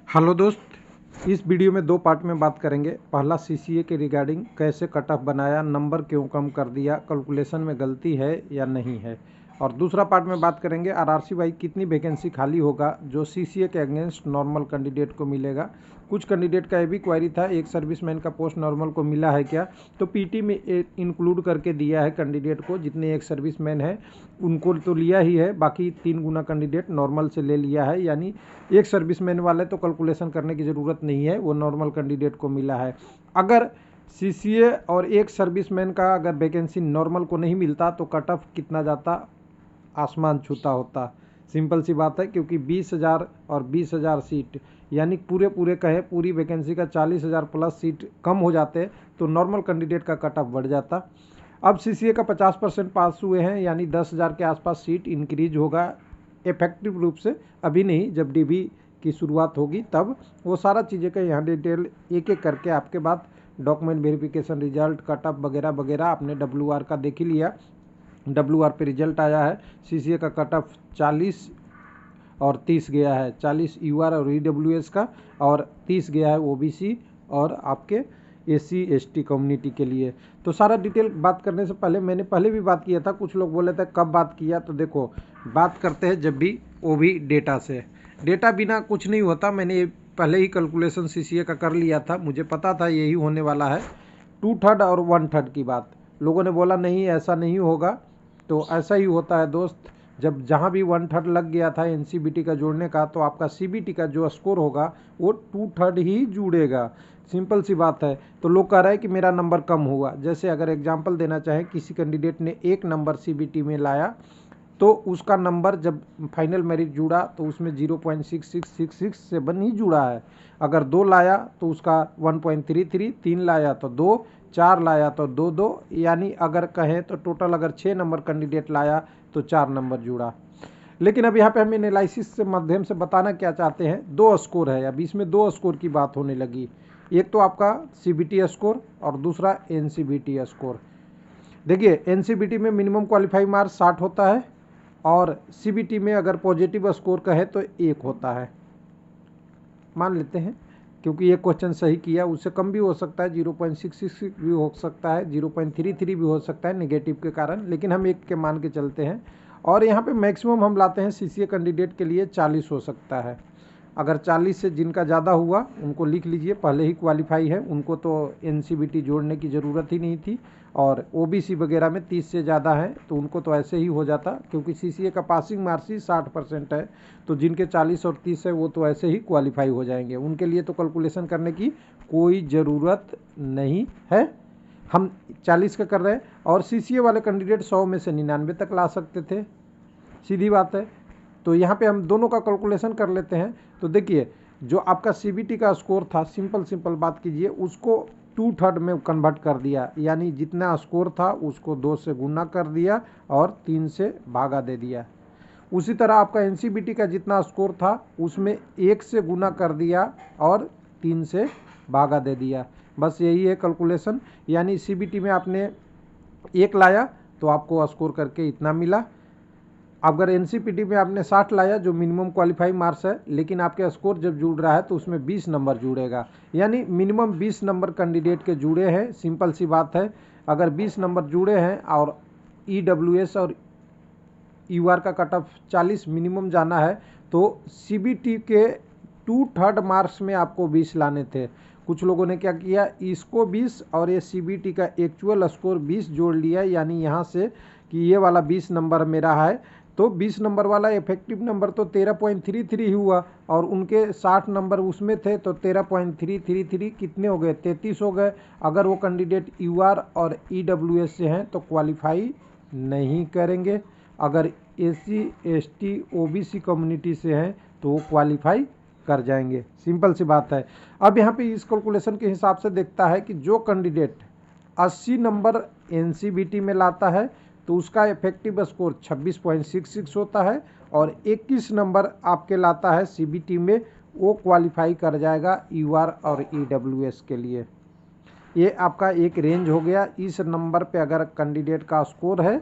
Hello दोस्त, इस video में दो पार्ट में बात करेंगे। पहला सीसीए के रिगार्डिंग कैसे कट ऑफ बनाया, नंबर क्यों कम कर दिया, कैलकुलेशन में गलती है या नहीं है। और दूसरा पार्ट में बात करेंगे आरआरसी वाई कितनी वैकेंसी खाली होगा जो सीसीए के अगेंस्ट नॉर्मल कैंडिडेट को मिलेगा। कुछ कैंडिडेट का ये भी क्वेरी था, एक सर्विसमैन का पोस्ट नॉर्मल को मिला है क्या, तो पीटी में इंक्लूड करके दिया है कैंडिडेट को। जितने एक सर्विसमैन है उनको तो लिया ही है, बाकी 3 गुना कैंडिडेट नॉर्मल से ले लिया है। यानी एक सर्विसमैन वाले तो कैलकुलेशन करने की ज़रूरत नहीं है, वो नॉर्मल कैंडिडेट को मिला है। अगर सीसीए और एक सर्विसमैन का अगर वैकेंसी नॉर्मल को नहीं मिलता तो कट ऑफ कितना जाता, आसमान छूता होता। सिंपल सी बात है, क्योंकि 20,000 और 20,000 सीट यानी पूरे कहें पूरी वैकेंसी का 40,000 प्लस सीट कम हो जाते तो नॉर्मल कैंडिडेट का कट ऑफ बढ़ जाता। अब सीसीए का 50% पास हुए हैं, यानी 10,000 के आसपास सीट इंक्रीज होगा इफेक्टिव रूप से। अभी नहीं, जब डीबी की शुरुआत होगी तब वो सारा चीज़ें का यहाँ डिटेल एक एक करके आपके बाद document verification, result, cut off वगैरह वगैरह आपने WR का देख ही लिया। WR पे रिजल्ट आया है, सीसीए का कट ऑफ 40 और 30 गया है, 40 UR और EWS का, और 30 गया है OBC और आपके SC ST कम्युनिटी के लिए। तो सारा डिटेल बात करने से पहले मैंने पहले भी बात किया था, कुछ लोग बोले थे कब बात किया, तो देखो बात करते हैं जब भी, वो भी डेटा से। डेटा बिना कुछ नहीं होता। मैंने पहले ही कैलकुलेशन सीसीए का कर लिया था, मुझे पता था यही होने वाला है। 2/3 और 1/3 की बात लोगों ने बोला नहीं ऐसा नहीं होगा, तो ऐसा ही होता है दोस्त। जब जहाँ भी 1/3 लग गया था एनसीबीटी का जोड़ने का, तो आपका सीबीटी का जो स्कोर होगा वो 2/3 ही जुड़ेगा। सिंपल सी बात है। तो लोग कह रहे हैं कि मेरा नंबर कम हुआ। जैसे अगर एग्जांपल देना चाहें, किसी कैंडिडेट ने 1 नंबर सीबीटी में लाया तो उसका नंबर जब फाइनल मेरिट जुड़ा तो उसमें 0.6666 से बन ही जुड़ा है। अगर 2 लाया तो उसका 1.33, 3 लाया तो 2, 4 लाया तो 2-2, यानी अगर कहें तो टोटल अगर 6 नंबर कैंडिडेट लाया तो 4 नंबर जुड़ा। लेकिन अब यहाँ पे हम एनालिसिस से माध्यम से बताना क्या चाहते हैं, 2 स्कोर है। अब इसमें 2 स्कोर की बात होने लगी। एक तो आपका सीबीटी स्कोर और दूसरा एनसीबीटी स्कोर। देखिए एनसीबीटी में मिनिमम क्वालिफाई मार्क्स 60 होता है और सीबीटी में अगर पॉजिटिव स्कोर कहे तो 1 होता है, मान लेते हैं, क्योंकि ये क्वेश्चन सही किया। उससे कम भी हो सकता है, 0.66 भी हो सकता है, 0.33 भी हो सकता है नेगेटिव के कारण, लेकिन हम 1 के मान के चलते हैं। और यहाँ पे मैक्सिमम हम लाते हैं सीसीए कैंडिडेट के लिए 40 हो सकता है। अगर 40 से जिनका ज़्यादा हुआ उनको लिख लीजिए, पहले ही क्वालिफाई है, उनको तो एनसीबीटी जोड़ने की ज़रूरत ही नहीं थी। और ओबीसी वगैरह में 30 से ज़्यादा है तो उनको तो ऐसे ही हो जाता, क्योंकि सीसीए का पासिंग मार्क्स ही 60% है। तो जिनके 40 और 30 है वो तो ऐसे ही क्वालिफाई हो जाएंगे, उनके लिए तो कैलकुलेशन करने की कोई ज़रूरत नहीं है। हम 40 का कर रहे हैं और सीसीए वाले कैंडिडेट 100 में से 99 तक ला सकते थे, सीधी बात है। तो यहाँ पे हम दोनों का कैलकुलेशन कर लेते हैं। तो देखिए जो आपका सीबीटी का स्कोर था, सिंपल बात कीजिए, उसको 2/3 में कन्वर्ट कर दिया, यानी जितना स्कोर था उसको 2 से गुना कर दिया और 3 से भागा दे दिया। उसी तरह आपका एनसीबीटी का जितना स्कोर था उसमें 1 से गुना कर दिया और 3 से भागा दे दिया। बस यही है कैलकुलेशन। यानी सीबीटी में आपने 1 लाया तो आपको स्कोर करके इतना मिला। अगर एनसीपीटी में आपने 60 लाया जो मिनिमम क्वालिफाई मार्क्स है, लेकिन आपके स्कोर जब जुड़ रहा है तो उसमें 20 नंबर जुड़ेगा, यानी मिनिमम 20 नंबर कैंडिडेट के जुड़े हैं। सिंपल सी बात है। अगर 20 नंबर जुड़े हैं और EWS और UR का कट ऑफ 40 मिनिमम जाना है, तो सीबीटी के 2/3 मार्क्स में आपको 20 लाने थे। कुछ लोगों ने क्या किया, इसको 20 और ये सीबीटी का एक्चुअल स्कोर 20 जोड़ लिया, यानी यहाँ से कि ये वाला 20 नंबर मेरा है तो 20 नंबर वाला इफेक्टिव नंबर तो 13.33 ही हुआ, और उनके 60 नंबर उसमें थे तो 13.333 कितने हो गए, 33 हो गए। अगर वो कैंडिडेट UR और EWS से हैं तो क्वालिफाई नहीं करेंगे, अगर SC ST OBC कम्युनिटी से हैं तो वो क्वालिफाई कर जाएंगे। सिंपल सी बात है। अब यहाँ पे इस कैलकुलेशन के हिसाब से देखता है कि जो कैंडिडेट 80 नंबर एनसीबीटी में लाता है तो उसका इफेक्टिव स्कोर 26.66 होता है, और 21 नंबर आपके लाता है सीबीटी में, वो क्वालिफाई कर जाएगा UR और EWS के लिए। ये आपका एक रेंज हो गया। इस नंबर पे अगर कैंडिडेट का स्कोर है,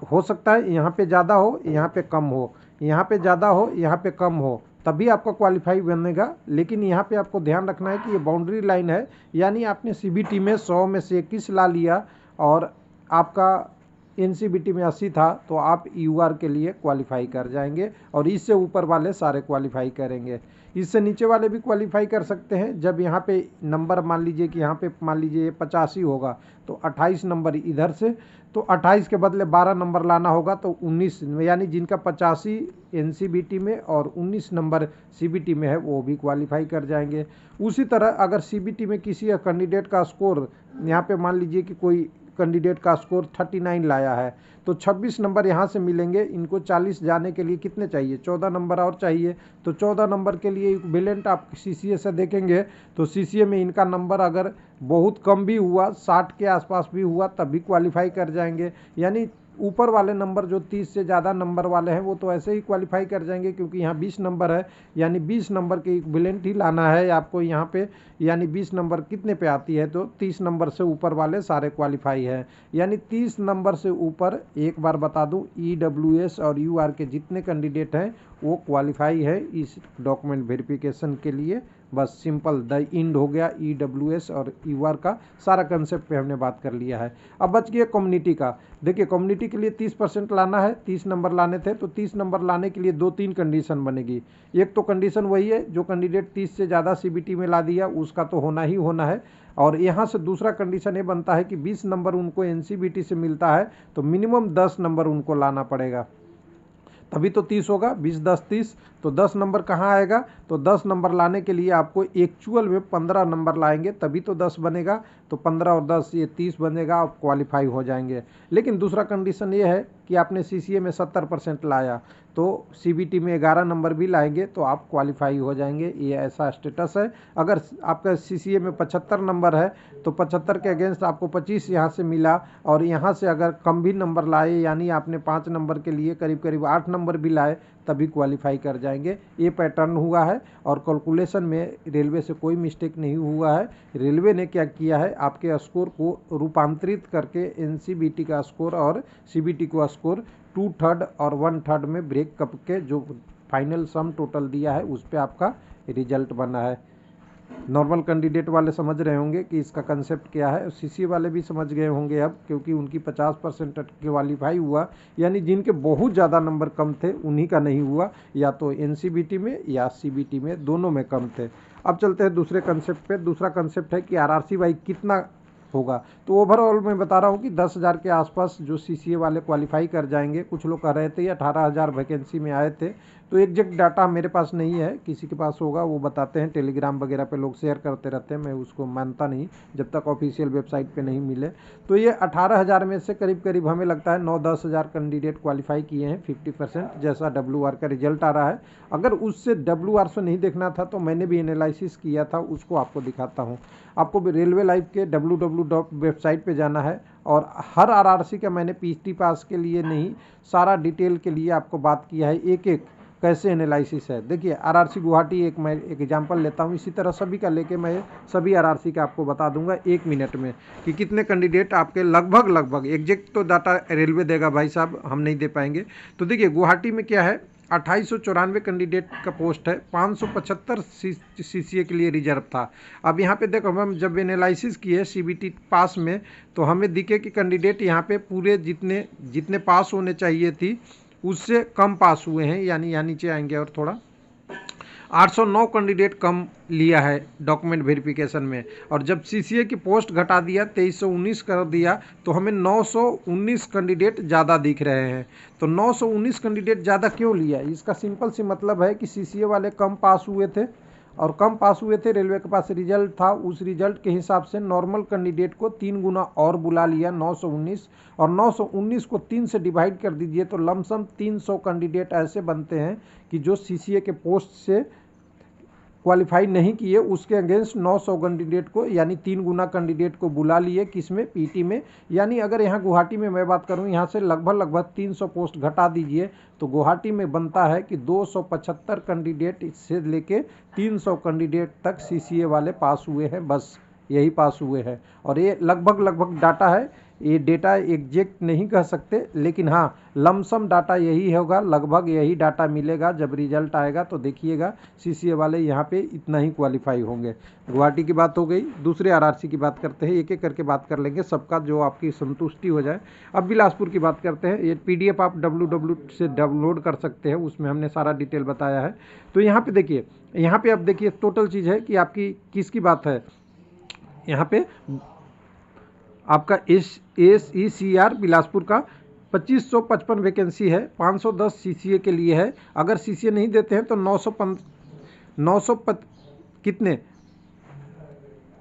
हो सकता है यहाँ पे ज़्यादा हो यहाँ पे कम हो, यहाँ पे ज़्यादा हो यहाँ पे कम हो, तभी आपका क्वालिफाई बनेगा। लेकिन यहाँ पे आपको ध्यान रखना है कि ये बाउंड्री लाइन है, यानी आपने सीबीटी में 100 में से 21 ला लिया और आपका एनसीबीटी में 80 था, तो आप यूआर के लिए क्वालिफाई कर जाएंगे और इससे ऊपर वाले सारे क्वालिफाई करेंगे। इससे नीचे वाले भी क्वालिफाई कर सकते हैं। जब यहाँ पे नंबर मान लीजिए कि यहाँ पे मान लीजिए 85 होगा तो 28 नंबर इधर से, तो 28 के बदले 12 नंबर लाना होगा, तो 19, यानी जिनका 85 एनसीबीटी में और 19 नंबर सीबीटी में है वो भी क्वालिफाई कर जाएंगे। उसी तरह अगर सीबीटी में किसी कैंडिडेट का स्कोर, यहाँ पे मान लीजिए कि कोई कैंडिडेट का स्कोर 39 लाया है, तो 26 नंबर यहाँ से मिलेंगे। इनको 40 जाने के लिए कितने चाहिए, 14 नंबर और चाहिए। तो 14 नंबर के लिए इक्विवेलेंट आप सीसीए से देखेंगे तो सीसीए में इनका नंबर अगर बहुत कम भी हुआ, 60 के आसपास भी हुआ, तब भी क्वालिफाई कर जाएंगे। यानी ऊपर वाले नंबर जो 30 से ज़्यादा नंबर वाले हैं वो तो ऐसे ही क्वालिफाई कर जाएंगे, क्योंकि यहाँ 20 नंबर है, यानी 20 नंबर के इक्विवेलेंट ही लाना है आपको यहाँ पे। यानी 20 नंबर कितने पे आती है, तो 30 नंबर से ऊपर वाले सारे क्वालिफाई हैं। यानी 30 नंबर से ऊपर, एक बार बता दूं, ईडब्ल्यूएस और यूआर के जितने कैंडिडेट हैं वो क्वालिफाई है इस डॉक्यूमेंट वेरिफिकेशन के लिए। बस सिंपल द इंड हो गया ईडब्ल्यूएस और यूआर का सारा कंसेप्ट पे हमने बात कर लिया है। अब बच गया कम्युनिटी का। देखिए कम्युनिटी के लिए 30% लाना है, 30 नंबर लाने थे, तो 30 नंबर लाने के लिए 2-3 कंडीशन बनेगी। एक तो कंडीशन वही है, जो कैंडिडेट 30 से ज़्यादा सीबीटी में ला दिया उसका तो होना ही होना है। और यहाँ से दूसरा कंडीशन ये बनता है कि 20 नंबर उनको एनसीबीटी से मिलता है तो मिनिमम 10 नंबर उनको लाना पड़ेगा, तभी तो 30 होगा। 20 10 30, तो 10 नंबर कहाँ आएगा, तो 10 नंबर लाने के लिए आपको एक्चुअल में 15 नंबर लाएंगे तभी तो 10 बनेगा। तो 15 और 10 ये 30 बनेगा, आप क्वालिफाई हो जाएंगे। लेकिन दूसरा कंडीशन ये है कि आपने सीसीए में 70% लाया, तो सीबीटी में 11 नंबर भी लाएंगे तो आप क्वालिफाई हो जाएंगे। ये ऐसा स्टेटस है। अगर आपका सीसीए में 75 नंबर है तो 75 के अगेंस्ट आपको 25 यहाँ से मिला, और यहाँ से अगर कम भी नंबर लाए, यानी आपने 5 नंबर के लिए करीब करीब 8 नंबर भी लाए, तभी क्वालिफाई कर जाएंगे। ये पैटर्न हुआ है और कैलकुलेशन में रेलवे से कोई मिस्टेक नहीं हुआ है। रेलवे ने क्या किया है, आपके स्कोर को रूपांतरित करके एनसीबीटी का स्कोर और सीबीटी का स्कोर 2/3 और 1/3 में ब्रेक करके जो फाइनल सम टोटल दिया है उस पर आपका रिजल्ट बना है। नॉर्मल कैंडिडेट वाले समझ रहे होंगे कि इसका कंसेप्ट क्या है, सीसी वाले भी समझ गए होंगे अब, क्योंकि उनकी 50% क्वालिफाई हुआ। यानी जिनके बहुत ज़्यादा नंबर कम थे उन्हीं का नहीं हुआ, या तो एनसीबीटी में या सीबीटी में, दोनों में कम थे। अब चलते हैं दूसरे कंसेप्ट पे। दूसरा कंसेप्ट है कि आरआरसी वाई कितना होगा। तो ओवरऑल मैं बता रहा हूँ कि 10,000 के आसपास जो सीसीए वाले क्वालिफाई कर जाएंगे। कुछ लोग कह रहे थे 18,000 वैकेंसी में आए थे, तो एग्जैक्ट डाटा मेरे पास नहीं है, किसी के पास होगा वो बताते हैं। टेलीग्राम वगैरह पे लोग शेयर करते रहते हैं, मैं उसको मानता नहीं जब तक ऑफिशियल वेबसाइट पे नहीं मिले। तो ये 18,000 में से करीब करीब हमें लगता है 9-10 हज़ार कैंडिडेट क्वालिफाई किए हैं, 50% जैसा WR का रिजल्ट आ रहा है। अगर उससे WR से नहीं देखना था तो मैंने भी एनालिसिस किया था, उसको आपको दिखाता हूँ। आपको भी रेलवे लाइव के www वेबसाइट पे जाना है, और हर आरआरसी का मैंने पीटी पास के लिए नहीं, सारा डिटेल के लिए आपको बात किया है, एक एक कैसे एनालिसिस है। देखिए आरआरसी गुवाहाटी एक मैं एग्जांपल लेता हूँ, इसी तरह सभी का लेके मैं सभी आरआरसी का आपको बता दूंगा 1 मिनट में कि कितने कैंडिडेट आपके लगभग एग्जैक्ट तो डाटा रेलवे देगा भाई साहब, हम नहीं दे पाएंगे। तो देखिए गुवाहाटी में क्या है, 2894 कैंडिडेट का पोस्ट है, 575 सीसीए के लिए रिजर्व था। अब यहाँ पे देखो हम जब एनालिसिस किए सीबीटी पास में, तो हमें दिखे कि कैंडिडेट यहाँ पे पूरे जितने पास होने चाहिए थी उससे कम पास हुए हैं। यानी यहाँ नीचे आएंगे और थोड़ा 809 कैंडिडेट कम लिया है डॉक्यूमेंट वेरिफिकेशन में, और जब सीसीए की पोस्ट घटा दिया 2319 कर दिया तो हमें 919 कैंडिडेट ज़्यादा दिख रहे हैं। तो 919 कैंडिडेट ज़्यादा क्यों लिया, इसका सिंपल सी मतलब है कि सीसीए वाले कम पास हुए थे, और कम पास हुए थे, रेलवे के पास रिजल्ट था, उस रिजल्ट के हिसाब से नॉर्मल कैंडिडेट को 3 गुना और बुला लिया 919, और 919 को 3 से डिवाइड कर दीजिए तो लमसम 300 कैंडिडेट ऐसे बनते हैं कि जो सीसीए के पोस्ट से क्वालिफाई नहीं किए, उसके अगेंस्ट 900 कैंडिडेट को, यानी 3 गुना कैंडिडेट को बुला लिए, किसमें, पीटी में। यानी अगर यहाँ गुवाहाटी में मैं बात करूँ, यहाँ से लगभग 300 पोस्ट घटा दीजिए तो गुवाहाटी में बनता है कि 275 कैंडिडेट से लेके 300 कैंडिडेट तक सीसीए वाले पास हुए हैं, बस यही पास हुए हैं। और ये लगभग डाटा है, ये डेटा एग्जैक्ट नहीं कह सकते, लेकिन हाँ लमसम डाटा यही होगा, लगभग यही डाटा मिलेगा। जब रिजल्ट आएगा तो देखिएगा सीसीए वाले यहाँ पे इतना ही क्वालिफाई होंगे। गुवाहाटी की बात हो गई। दूसरे आरआरसी की बात करते हैं, एक एक करके बात कर लेंगे, सबका जो आपकी संतुष्टि हो जाए। अब बिलासपुर की बात करते हैं। ये पीडीएफ आप www से डाउनलोड कर सकते हैं, उसमें हमने सारा डिटेल बताया है। तो यहाँ पे देखिए, यहाँ पे अब देखिए टोटल चीज़ है कि आपकी किसकी बात है। यहाँ पे आपका SECR बिलासपुर का 2555 वैकेंसी है, 510 सीसीए के लिए है। अगर सीसीए नहीं देते हैं तो 900 कितने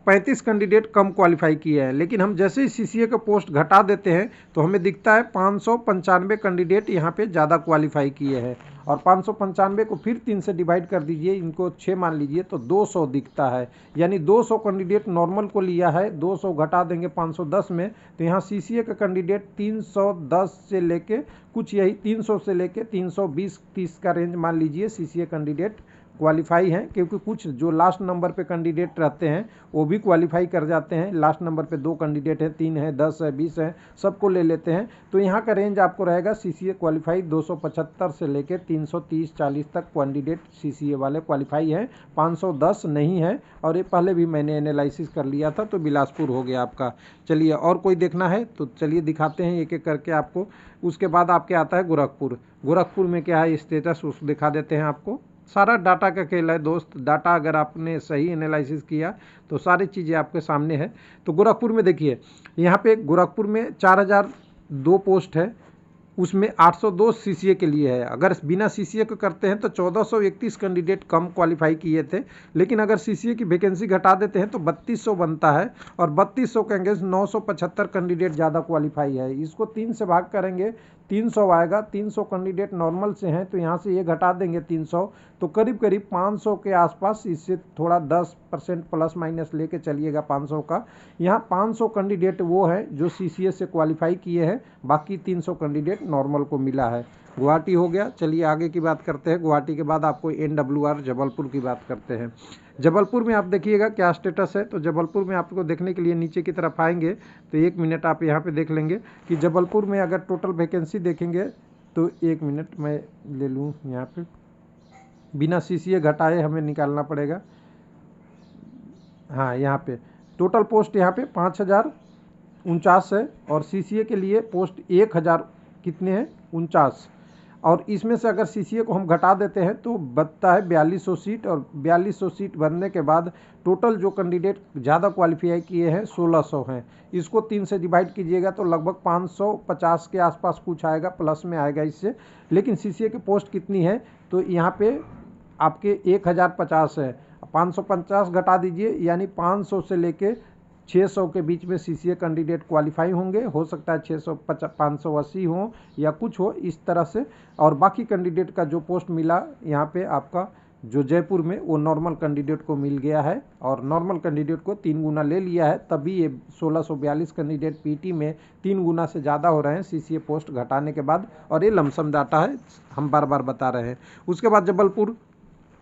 35 कैंडिडेट कम क्वालिफाई किए हैं। लेकिन हम जैसे ही सीसीए का पोस्ट घटा देते हैं तो हमें दिखता है 595 कैंडिडेट यहाँ पे ज़्यादा क्वालिफाई किए हैं। और 595 को फिर 3 से डिवाइड कर दीजिए, इनको 6 मान लीजिए, तो 200 दिखता है। यानी 200 कैंडिडेट नॉर्मल को लिया है, 200 घटा देंगे 510 में, तो यहाँ सीसीए का कैंडिडेट 310 से लेके कुछ यही 300 से लेके 320-30 का रेंज मान लीजिए सीसीए कैंडिडेट क्वालिफाई हैं। क्योंकि कुछ जो लास्ट नंबर पे कैंडिडेट रहते हैं वो भी क्वालिफाई कर जाते हैं। लास्ट नंबर पे 2 कैंडिडेट हैं, 3 है, 10 है, 20 है, सबको ले लेते हैं। तो यहाँ का रेंज आपको रहेगा सीसीए क्वालिफाई 275 से लेके 330-40 तक कैंडिडेट सीसीए वाले क्वालिफाई हैं, 510 नहीं है। और ये पहले भी मैंने एनालिसिस कर लिया था, तो बिलासपुर हो गया आपका। चलिए और कोई देखना है तो चलिए दिखाते हैं एक एक करके आपको। उसके बाद आपके आता है गोरखपुर। गोरखपुर में क्या है स्टेटस उस दिखा देते हैं आपको। सारा डाटा का खेल है दोस्त, डाटा अगर आपने सही एनालिसिस किया तो सारी चीज़ें आपके सामने है। तो गोरखपुर में देखिए, यहाँ पे गोरखपुर में 4002 पोस्ट है, उसमें 802 सीसीए के लिए है। अगर बिना सीसीए को करते हैं तो 1431 कैंडिडेट कम क्वालिफाई किए थे। लेकिन अगर सीसीए की वैकेंसी घटा देते हैं तो 3200 बनता है, और 3200 के अगेंस्ट 975 कैंडिडेट ज़्यादा क्वालिफाई है। इसको 3 से भाग करेंगे 300 आएगा। 300 कैंडिडेट नॉर्मल से हैं, तो यहाँ से ये घटा देंगे 300, तो करीब करीब 500 के आसपास, इससे थोड़ा 10% प्लस माइनस लेके चलिएगा 500 का। यहाँ 500 कैंडिडेट वो हैं जो सीसीए से क्वालिफाई किए हैं, बाकी 300 कैंडिडेट नॉर्मल को मिला है। गुवाहाटी हो गया। चलिए आगे की बात करते हैं। गुवाहाटी के बाद आपको NWR जबलपुर की बात करते हैं। जबलपुर में आप देखिएगा क्या स्टेटस है। तो जबलपुर में आपको देखने के लिए नीचे की तरफ आएंगे तो 1 मिनट आप यहाँ पे देख लेंगे कि जबलपुर में अगर टोटल वैकेंसी देखेंगे तो 1 मिनट मैं ले लूँ। यहाँ पे बिना सीसीए घटाए हमें निकालना पड़ेगा। हाँ, यहाँ पे टोटल पोस्ट यहाँ पे 5049 है, और सीसीए के लिए पोस्ट 1000 कितने हैं 49। और इसमें से अगर सीसीए को हम घटा देते हैं तो बचता है 4200 सीट, और 4200 सीट बनने के बाद टोटल जो कैंडिडेट ज़्यादा क्वालिफाई किए हैं 1600 हैं। इसको 3 से डिवाइड कीजिएगा तो लगभग 550 के आसपास कुछ आएगा, प्लस में आएगा इससे। लेकिन सीसीए की पोस्ट कितनी है तो यहाँ पे आपके 1050 है। 550 घटा दीजिए, यानी 500 से लेके 600 के बीच में सीसीए कैंडिडेट क्वालिफाई होंगे। हो सकता है 580 हो या कुछ हो इस तरह से। और बाकी कैंडिडेट का जो पोस्ट मिला यहाँ पे आपका जो जयपुर में, वो नॉर्मल कैंडिडेट को मिल गया है, और नॉर्मल कैंडिडेट को 3 गुना ले लिया है, तभी ये 1642 कैंडिडेट पीटी में 3 गुना से ज़्यादा हो रहे हैं सीसीए पोस्ट घटाने के बाद। और ये लमसम डाटा है, हम बार बार बता रहे हैं। उसके बाद जबलपुर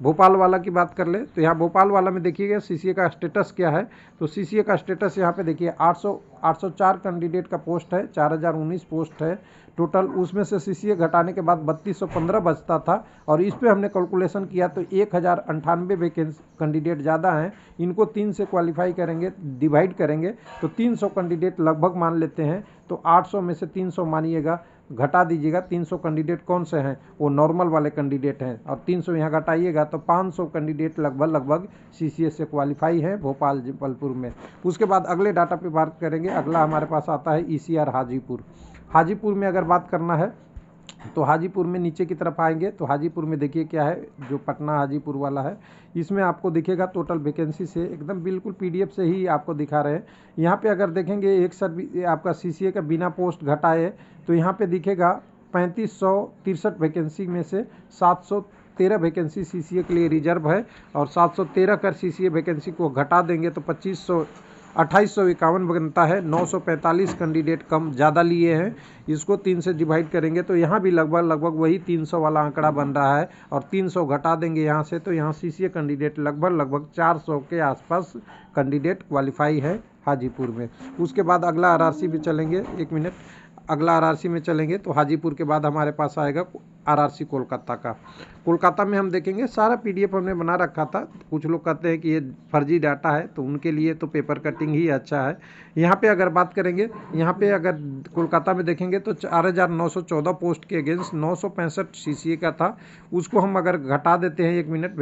भोपाल वाला की बात कर ले तो यहाँ भोपाल वाला में देखिएगा सीसीए का स्टेटस क्या है। तो सीसीए का स्टेटस यहाँ पे देखिए 804 कैंडिडेट का पोस्ट है, 4019 पोस्ट है टोटल। उसमें से सीसीए घटाने के बाद 3215 बचता था, और इस पे हमने कैलकुलेशन किया तो 1098 वैकेंसी कैंडिडेट ज़्यादा हैं। इनको 3 से क्वालिफाई करेंगे, डिवाइड करेंगे तो 300 कैंडिडेट लगभग मान लेते हैं। तो 800 में से 300 मानिएगा, घटा दीजिएगा। 300 कैंडिडेट कौन से हैं, वो नॉर्मल वाले कैंडिडेट हैं, और 300 यहाँ घटाइएगा तो 500 कैंडिडेट लगभग सीसीए से क्वालिफाई हैं भोपाल जबलपुर में। उसके बाद अगले डाटा पे बात करेंगे। अगला हमारे पास आता है ECR हाजीपुर। हाजीपुर में अगर बात करना है तो हाजीपुर में नीचे की तरफ आएंगे तो हाजीपुर में देखिए क्या है, जो पटना हाजीपुर वाला है, इसमें आपको दिखेगा टोटल वैकेंसी से एकदम बिल्कुल पीडीएफ से ही आपको दिखा रहे हैं। यहाँ पे अगर देखेंगे एक सर्विस आपका सीसीए का बिना पोस्ट घटाए तो यहाँ पे दिखेगा 3563 वैकेंसी में से 713 वैकेंसी सीसीए के लिए रिजर्व है, और 713 कर सीसीए वैकेंसी को घटा देंगे तो 2851 बनता है। 945 कैंडिडेट कम ज़्यादा लिए हैं। इसको 3 से डिवाइड करेंगे तो यहाँ भी लगभग वही 300 वाला आंकड़ा बन रहा है, और 300 घटा देंगे यहाँ से तो यहाँ सीसीए कैंडिडेट लगभग 400 के आसपास कैंडिडेट क्वालिफाई है हाजीपुर में। उसके बाद अगला आरआरसी में चलेंगे, 1 मिनट, अगला आरआरसी में चलेंगे तो हाजीपुर के बाद हमारे पास आएगा आरआरसी कोलकाता का। कोलकाता में हम देखेंगे, सारा पीडीएफ हमने बना रखा था। कुछ लोग कहते हैं कि ये फर्जी डाटा है, तो उनके लिए तो पेपर कटिंग ही अच्छा है। यहाँ पे अगर बात करेंगे, यहाँ पे अगर कोलकाता में देखेंगे तो 4914 पोस्ट के अगेंस्ट 965 सीसीए का था। उसको हम अगर घटा देते हैं, 1 मिनट,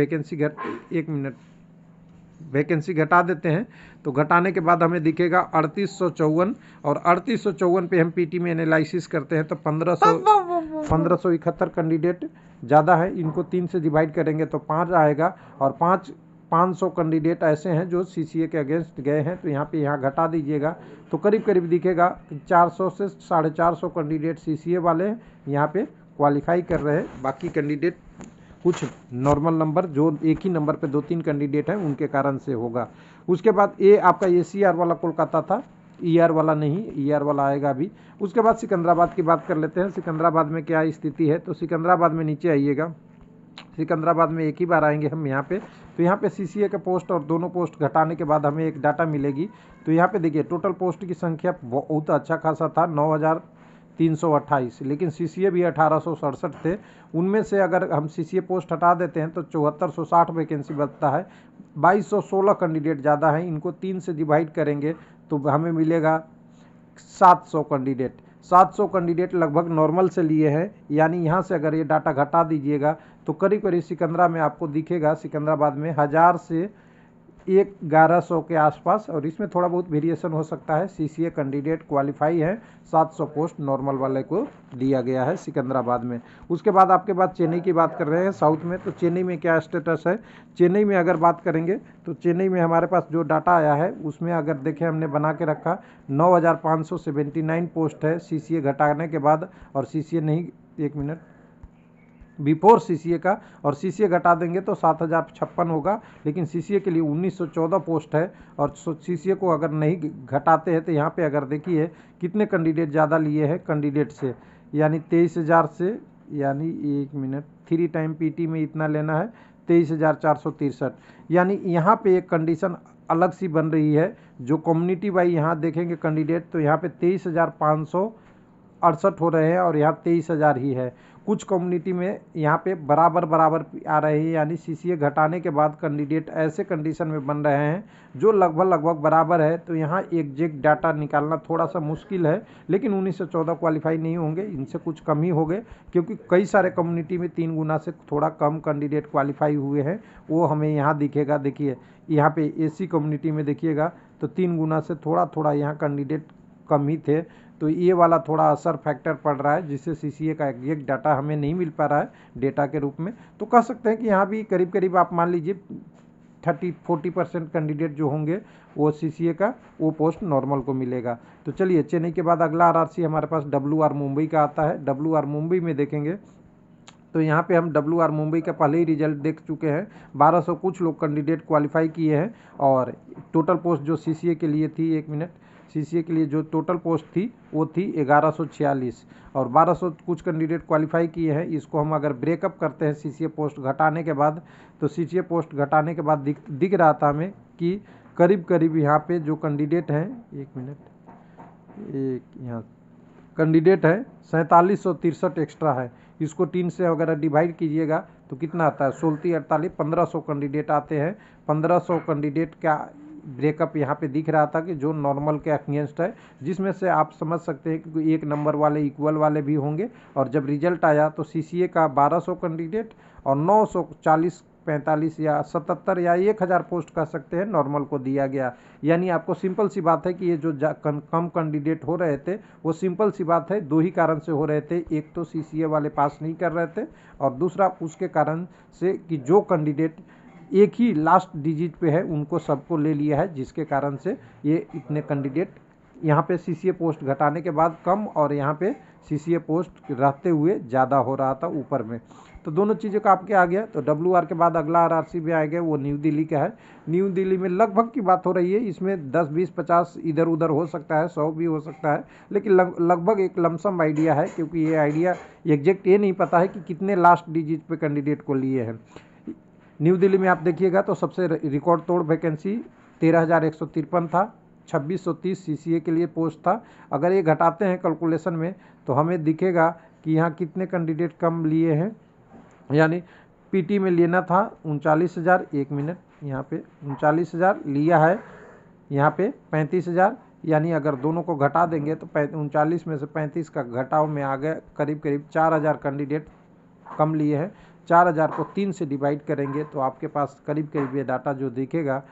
वैकेंसी घटा देते हैं तो घटाने के बाद हमें दिखेगा 3854, और 3854 पे हम पीटी में एनालिसिस करते हैं तो 1571 कैंडिडेट ज़्यादा है। इनको 3 से डिवाइड करेंगे तो 5 आएगा, और 500 कैंडिडेट ऐसे हैं जो सीसीए के अगेंस्ट गए हैं। तो यहाँ घटा दीजिएगा तो करीब करीब दिखेगा 400 से 450 कैंडिडेट सीसीए वाले यहाँ पे क्वालिफाई कर रहे हैं। बाकी कैंडिडेट कुछ नॉर्मल नंबर, जो एक ही नंबर पे 2-3 कैंडिडेट हैं, उनके कारण से होगा। उसके बाद ये आपका एसीआर वाला कोलकाता था, ईआर वाला नहीं, ईआर वाला आएगा अभी। उसके बाद सिकंदराबाद की बात कर लेते हैं। सिकंदराबाद में क्या स्थिति है, तो सिकंदराबाद में नीचे आइएगा। सिकंदराबाद में एक ही बार आएंगे हम यहाँ पे, तो यहाँ पे सीसीए का पोस्ट और दोनों पोस्ट घटाने के बाद हमें एक डाटा मिलेगी। तो यहाँ पे देखिए टोटल पोस्ट की संख्या बहुत अच्छा खासा था, 9328, लेकिन सीसीए भी 1867 थे। उनमें से अगर हम सीसीए पोस्ट हटा देते हैं तो 7460 वैकेंसी बचता है। 2216 कैंडिडेट ज़्यादा हैं, इनको 3 से डिवाइड करेंगे तो हमें मिलेगा 700 कैंडिडेट। 700 कैंडिडेट लगभग नॉर्मल से लिए हैं, यानी यहाँ से अगर ये डाटा घटा दीजिएगा तो करीब करीब सिकंदरा में आपको दिखेगा, सिकंदराबाद में 1000 से 1100 के आसपास, और इसमें थोड़ा बहुत वेरिएशन हो सकता है। सीसीए कैंडिडेट क्वालिफाई है, 700 पोस्ट नॉर्मल वाले को दिया गया है सिकंदराबाद में। उसके बाद आपके बाद चेन्नई की बात कर रहे हैं साउथ में, तो चेन्नई में क्या स्टेटस है। चेन्नई में अगर बात करेंगे तो चेन्नई में हमारे पास जो डाटा आया है उसमें अगर देखें, हमने बना के रखा 9579 पोस्ट है सीसीए घटाने के बाद, और सीसीए नहीं, 1 मिनट, बिफोर सीसीए का, और सीसीए घटा देंगे तो 7056 होगा। लेकिन सीसीए के लिए 1914 पोस्ट है, और सीसीए को अगर नहीं घटाते हैं तो यहाँ पे अगर देखिए कितने कैंडिडेट ज़्यादा लिए हैं कैंडिडेट से, यानी 23,000 से, यानी 1 मिनट, 3 टाइम पीटी में इतना लेना है, 23,463। यानी यहाँ पे एक कंडीशन अलग सी बन रही है। जो कम्युनिटी वाइज यहाँ देखेंगे कैंडिडेट, तो यहाँ पे 23,568 हो रहे हैं, और यहाँ 23,000 ही है। कुछ कम्युनिटी में यहाँ पे बराबर आ रहे हैं, यानी सीसीए घटाने के बाद कैंडिडेट ऐसे कंडीशन में बन रहे हैं जो लगभग बराबर है। तो यहाँ एग्जैक्ट डाटा निकालना थोड़ा सा मुश्किल है, लेकिन 1914 क्वालिफाई नहीं होंगे, इनसे कुछ कम ही हो गए, क्योंकि कई सारे कम्युनिटी में 3 गुना से थोड़ा कम कैंडिडेट क्वालिफाई हुए हैं। वो हमें यहाँ दिखेगा, देखिए यहाँ पे एसी कम्युनिटी में देखिएगा तो 3 गुना से थोड़ा यहाँ कैंडिडेट कम ही थे। तो ये वाला थोड़ा असर फैक्टर पड़ रहा है, जिससे सीसीए का एग्जैक्ट डाटा हमें नहीं मिल पा रहा है डेटा के रूप में। तो कह सकते हैं कि यहाँ भी करीब करीब आप मान लीजिए 30-40% कैंडिडेट जो होंगे वो सीसीए का वो पोस्ट नॉर्मल को मिलेगा। तो चलिए, चेन्नई के बाद अगला आरआरसी हमारे पास WR मुंबई का आता है। WR मुंबई में देखेंगे तो यहाँ पे हम WR मुंबई का पहले ही रिजल्ट देख चुके हैं। 1200 कुछ लोग कैंडिडेट क्वालिफाई किए हैं, और टोटल पोस्ट जो सीसीए के लिए थी, 1 मिनट, सीसीए के लिए जो टोटल पोस्ट थी वो थी 1146, और 1200 कुछ कैंडिडेट क्वालिफाई किए हैं। इसको हम अगर ब्रेकअप करते हैं सीसीए पोस्ट घटाने के बाद, तो सीसीए पोस्ट घटाने के बाद दिख रहा था हमें कि करीब यहाँ पे जो कैंडिडेट हैं, 1 मिनट, यहाँ कैंडिडेट है 4763 एक्स्ट्रा है। इसको 3 से अगर डिवाइड कीजिएगा तो कितना आता है, 16-48, 1500 कैंडिडेट आते हैं। 1500 कैंडिडेट का ब्रेकअप यहाँ पे दिख रहा था कि जो नॉर्मल के अगेंस्ट है, जिसमें से आप समझ सकते हैं कि एक नंबर वाले इक्वल वाले भी होंगे। और जब रिजल्ट आया तो सीसीए का 1200 कैंडिडेट और 940, 45 या 77 या 1000 पोस्ट कह सकते हैं नॉर्मल को दिया गया। यानी आपको सिंपल सी बात है कि ये जो कम कैंडिडेट हो रहे थे वो सिंपल सी बात है, 2 ही कारण से हो रहे थे। एक तो सीसीए वाले पास नहीं कर रहे थे, और दूसरा उसके कारण से कि जो कैंडिडेट एक ही लास्ट डिजिट पे है उनको सबको ले लिया है, जिसके कारण से ये इतने कैंडिडेट यहाँ पे सीसीए पोस्ट घटाने के बाद कम, और यहाँ पे सीसीए पोस्ट रहते हुए ज़्यादा हो रहा था ऊपर में। तो दोनों चीज़ों का आपके आ गया। तो WR के बाद अगला आरआरसी भी आएगा, वो न्यू दिल्ली का है। न्यू दिल्ली में लगभग की बात हो रही है, इसमें 10, 20, 50 इधर उधर हो सकता है, 100 भी हो सकता है, लेकिन लगभग एक लमसम आइडिया है, क्योंकि ये आइडिया एग्जैक्ट ये नहीं पता है कि कितने लास्ट डिजिट पे कैंडिडेट को लिए हैं। न्यू दिल्ली में आप देखिएगा तो सबसे रिकॉर्ड तोड़ वैकेंसी 13,153 था, 2630 CCA के लिए पोस्ट था। अगर ये घटाते हैं कैलकुलेशन में तो हमें दिखेगा कि यहाँ कितने कैंडिडेट कम लिए हैं, यानी पीटी में लेना था 39,000, 1 मिनट, यहाँ पे 39,000 लिया है, यहाँ पे 35,000, यानी अगर दोनों को घटा देंगे तो 39 में से 35 का घटाव में आ गया, करीब करीब 4,000 कैंडिडेट कम लिए हैं। 4,000 को 3 से डिवाइड करेंगे तो आपके पास करीब करीब ये डाटा जो दिखेगा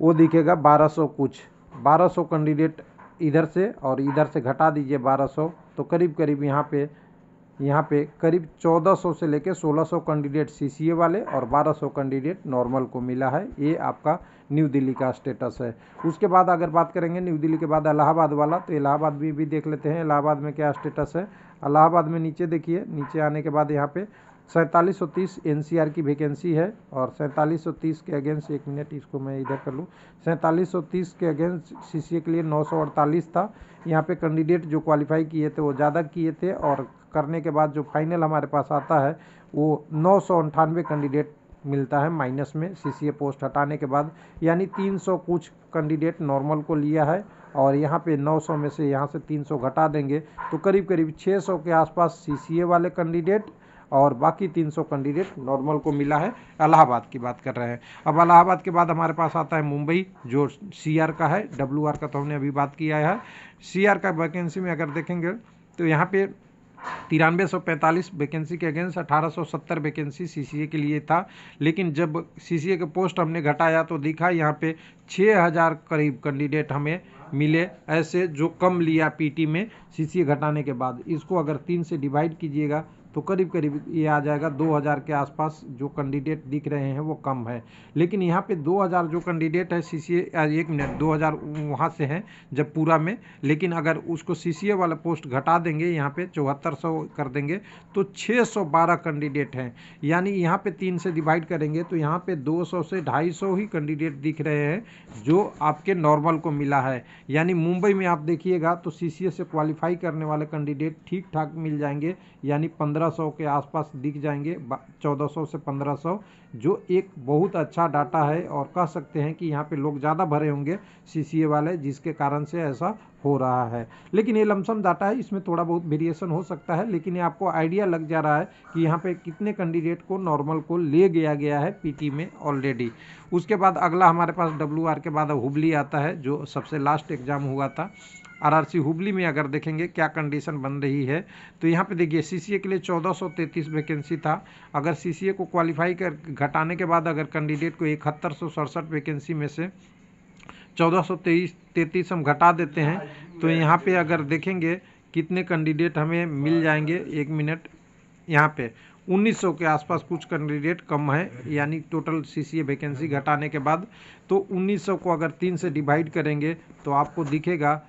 वो दिखेगा 1200 कुछ, 1200 कैंडिडेट इधर से और इधर से घटा दीजिए 1200, तो करीब करीब यहाँ पे करीब 1400 से लेके 1600 कैंडिडेट सीसीए वाले और 1200 कैंडिडेट नॉर्मल को मिला है। ये आपका न्यू दिल्ली का स्टेटस है। उसके बाद अगर बात करेंगे न्यू दिल्ली के बाद इलाहाबाद वाला, तो इलाहाबाद भी देख लेते हैं इलाहाबाद में क्या स्टेटस है। इलाहाबाद में नीचे देखिए, नीचे आने के बाद यहाँ पे 4730 एनसीआर की वैकेंसी है और 4730 के अगेंस्ट, 1 मिनट इसको मैं इधर कर लूँ, 4730 के अगेंस्ट सीसीए के लिए 948 था। यहाँ पे कैंडिडेट जो क्वालिफाई किए थे वो ज़्यादा किए थे और करने के बाद जो फाइनल हमारे पास आता है वो 998 कैंडिडेट मिलता है माइनस में सीसीए पोस्ट हटाने के बाद, यानी 300 कुछ कैंडिडेट नॉर्मल को लिया है और यहाँ पे 900 में से यहाँ से 300 घटा देंगे तो करीब करीब 600 के आसपास सीसीए वाले कैंडिडेट और बाकी 300 कैंडिडेट नॉर्मल को मिला है। इलाहाबाद की बात कर रहे हैं। अब इलाहाबाद के बाद हमारे पास आता है मुंबई, जो सीआर का है, डब्ल्यूआर का तो हमने अभी बात किया है। सीआर का वैकेंसी में अगर देखेंगे तो यहाँ पे 9345 वैकेंसी के अगेंस्ट 1870 वैकेंसी सीसीए के लिए था, लेकिन जब सीसीए के पोस्ट हमने घटाया तो दिखा यहाँ पे 6000 करीब कैंडिडेट हमें मिले ऐसे जो कम लिया पीटी में सीसीए घटाने के बाद। इसको अगर 3 से डिवाइड कीजिएगा तो करीब करीब ये आ जाएगा 2000 के आसपास जो कैंडिडेट दिख रहे हैं वो कम है। लेकिन यहाँ पे 2000 जो कैंडिडेट है सीसीए, 1 मिनट, 2000 वहाँ से हैं जब पूरा में, लेकिन अगर उसको सीसीए वाला पोस्ट घटा देंगे यहाँ पे 7400 कर देंगे तो 612 कैंडिडेट हैं, यानी यहाँ पे 3 से डिवाइड करेंगे तो यहाँ पे 200 से 250 ही कैंडिडेट दिख रहे हैं जो आपके नॉर्मल को मिला है। यानी मुंबई में आप देखिएगा तो सीसीए से क्वालिफाई करने वाले कैंडिडेट ठीक ठाक मिल जाएंगे, यानी 1500 के आसपास दिख जाएंगे, 1400 से 1500, जो एक बहुत अच्छा डाटा है और कह सकते हैं कि यहाँ पे लोग ज़्यादा भरे होंगे सीसीए वाले, जिसके कारण से ऐसा हो रहा है। लेकिन ये लमसम डाटा है, इसमें थोड़ा बहुत वेरिएशन हो सकता है, लेकिन ये आपको आइडिया लग जा रहा है कि यहाँ पे कितने कैंडिडेट को नॉर्मल को ले गया है पीटी में ऑलरेडी। उसके बाद अगला हमारे पास डब्ल्यूआर के बाद हुबली आता है, जो सबसे लास्ट एग्जाम हुआ था। आरआरसी हुबली में अगर देखेंगे क्या कंडीशन बन रही है तो यहाँ पे देखिए सीसीए के लिए 1433 वैकेंसी था। अगर सीसीए को क्वालिफाई कर घटाने के बाद अगर कैंडिडेट को 7167 वैकेंसी में से 1433 हम घटा देते हैं तो यहाँ पे अगर देखेंगे कितने कैंडिडेट हमें मिल जाएंगे, 1 मिनट, यहाँ पे 1900 के आसपास कुछ कैंडिडेट कम है, यानी टोटल सीसीए वैकेंसी घटाने के बाद। तो 1900 को अगर 3 से डिवाइड करेंगे तो आपको दिखेगा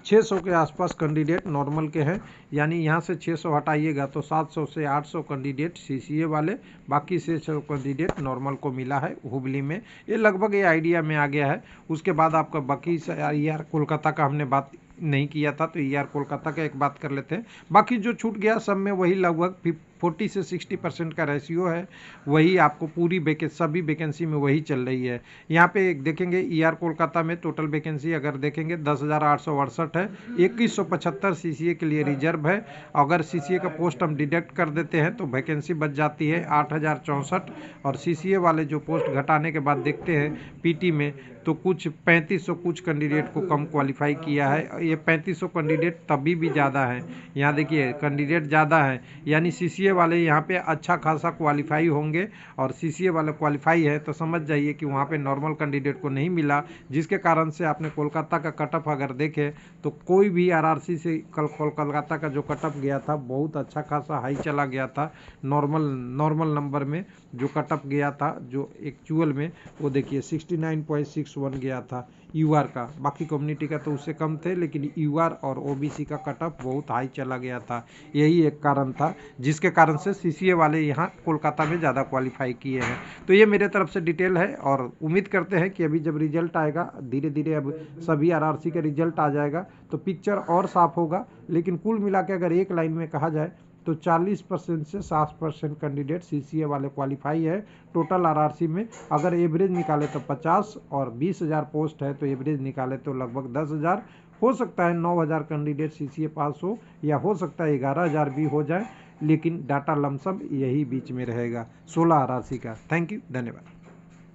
600 के आसपास कैंडिडेट नॉर्मल के हैं, यानी यहाँ से 600 हटाइएगा तो 700 से 800 कैंडिडेट सीसीए वाले, बाकी 600 कैंडिडेट नॉर्मल को मिला है हुबली में। ये लगभग ये आइडिया में आ गया है। उसके बाद आपका बाकी ईआर कोलकाता का हमने बात नहीं किया था तो ईआर कोलकाता का एक बात कर लेते हैं। बाकी जो छूट गया सब में वही लगभग 40 से 60% का रेशियो है, वही आपको पूरी सभी वैकेंसी में वही चल रही है। यहाँ पे देखेंगे ईआर कोलकाता में टोटल वैकेंसी अगर देखेंगे 10,868 है, 2175 सीसीए के लिए रिजर्व है। अगर सीसीए का पोस्ट हम डिडक्ट कर देते हैं तो वैकेंसी बच जाती है 8064, और सीसीए वाले जो पोस्ट घटाने के बाद देखते हैं पीटी में तो कुछ 3500 कुछ कैंडिडेट को कम क्वालिफाई किया है। ये 3500 कैंडिडेट तभी भी ज़्यादा है, यहाँ देखिए कैंडिडेट ज़्यादा है, यानी सीसीए वाले यहाँ पे अच्छा खासा क्वालिफाई होंगे, और सीसीए वाले क्वालिफाई है तो समझ जाइए कि वहाँ पे नॉर्मल कैंडिडेट को नहीं मिला, जिसके कारण से आपने कोलकाता का कटअप अगर देखें तो कोई भी आरआरसी से कोलकाता का जो कटअप गया था बहुत अच्छा खासा हाई चला गया था। नॉर्मल नंबर में जो कटअप गया था जो एक्चुअल में वो देखिए 69.61 गया था यूआर का, बाकी कम्युनिटी का तो उससे कम थे, लेकिन यूआर और ओबीसी का कटअप बहुत हाई चला गया था। यही एक कारण था जिसके कारण से सीसीए वाले यहाँ कोलकाता में ज़्यादा क्वालिफाई किए हैं। तो ये मेरे तरफ से डिटेल है, और उम्मीद करते हैं कि अभी जब रिजल्ट आएगा धीरे धीरे अब सभी आरआरसी का रिजल्ट आ जाएगा तो पिक्चर और साफ होगा। लेकिन कुल मिला के अगर एक लाइन में कहा जाए तो 40% से 60% कैंडिडेट CCA वाले क्वालिफाई है टोटल RRC में। अगर एवरेज निकाले तो 50 और 20,000 पोस्ट है तो एवरेज निकाले तो लगभग 10,000। हो सकता है 9,000 कैंडिडेट CCA पास हो या हो सकता है 11,000 भी हो जाए, लेकिन डाटा लमसम यही बीच में रहेगा 16 RRC का। थैंक यू, धन्यवाद।